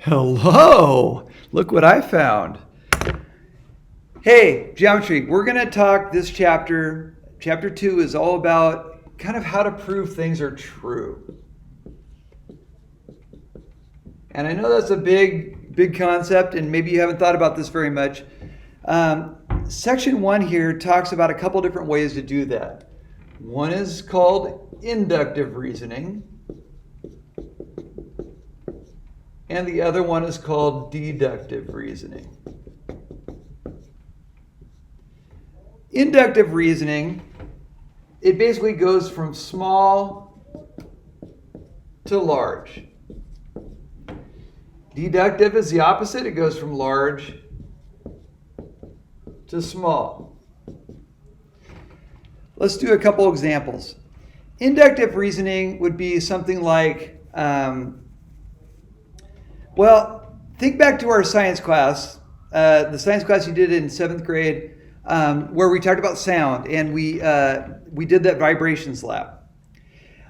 Hello! Look what I found. Hey, geometry, we're going to talk this chapter. Chapter 2 is all about kind of how to prove things are true. And I know that's a big concept, and maybe you haven't thought about this very much. Section 1 here talks about a couple different ways to do that. One is called inductive reasoning, and the other one is called deductive reasoning. Inductive reasoning, it basically goes from small to large. Deductive is the opposite. It goes from large to small. Let's do a couple examples. Inductive reasoning would be something like, think back to our science class, the science class you did in 7th grade, where we talked about sound, and we did that vibrations lab.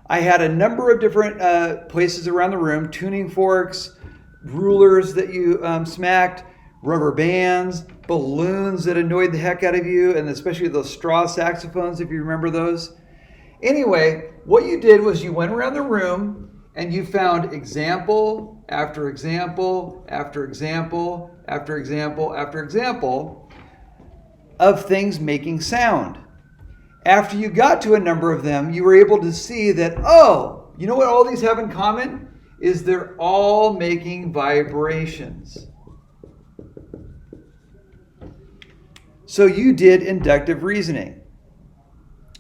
I had a number of different places around the room, tuning forks, rulers that you smacked, rubber bands, balloons that annoyed the heck out of you, and especially those straw saxophones, if you remember those. Anyway, what you did was you went around the room and you found example after example after example after example after example of things making sound. After you got to a number of them, you were able to see that, oh, you know what all these have in common? Is they're all making vibrations. So you did inductive reasoning.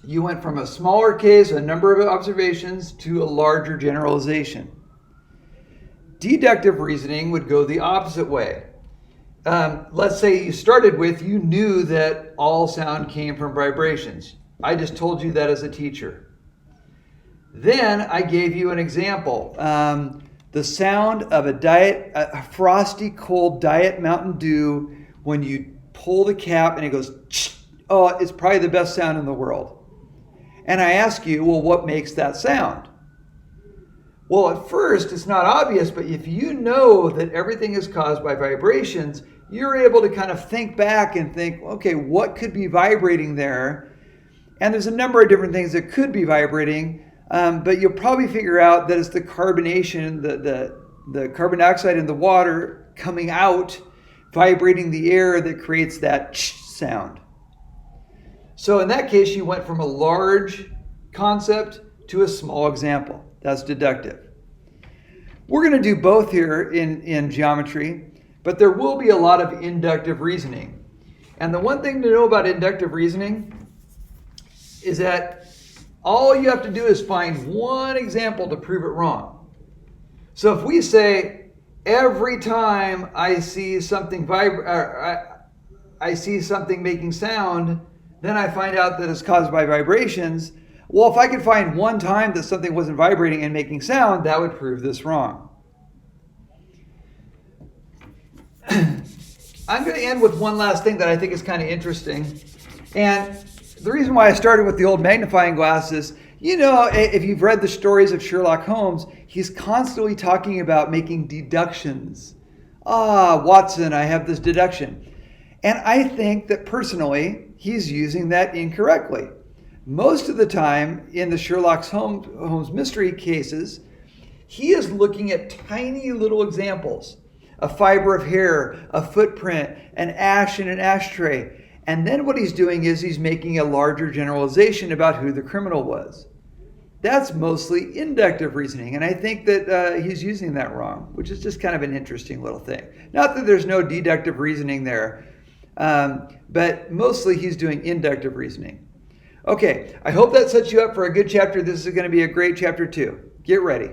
You went from a smaller case, a number of observations, to a larger generalization. Deductive reasoning would go the opposite way. Let's say you started with, you knew that all sound came from vibrations. I just told you that as a teacher. Then I gave you an example. The sound of a frosty, cold Diet Mountain Dew when you pull the cap and it goes, oh, it's probably the best sound in the world. And I ask you, well, what makes that sound? Well, at first, it's not obvious, but if you know that everything is caused by vibrations, you're able to kind of think back and think, okay, what could be vibrating there? And there's a number of different things that could be vibrating, but you'll probably figure out that it's the carbonation, the carbon dioxide in the water coming out, vibrating the air that creates that sound. So in that case, you went from a large concept to a small example. That's deductive. We're going to do both here in geometry, but there will be a lot of inductive reasoning. And the one thing to know about inductive reasoning is that all you have to do is find one example to prove it wrong. So if we say, every time I see something I see something making sound, then I find out that it's caused by vibrations. Well, if I could find one time that something wasn't vibrating and making sound, that would prove this wrong. I'm going to end with one last thing that I think is kind of interesting. And the reason why I started with the old magnifying glass is, you know, if you've read the stories of Sherlock Holmes, he's constantly talking about making deductions. Watson, I have this deduction. And I think that personally, he's using that incorrectly. Most of the time in the Sherlock Holmes mystery cases, he is looking at tiny little examples. A fiber of hair, a footprint, an ash in an ashtray. And then what he's doing is he's making a larger generalization about who the criminal was. That's mostly inductive reasoning. And I think that he's using that wrong, which is just kind of an interesting little thing. Not that there's no deductive reasoning there, but mostly he's doing inductive reasoning. Okay, I hope that sets you up for a good chapter. This is going to be a great chapter 2. Get ready.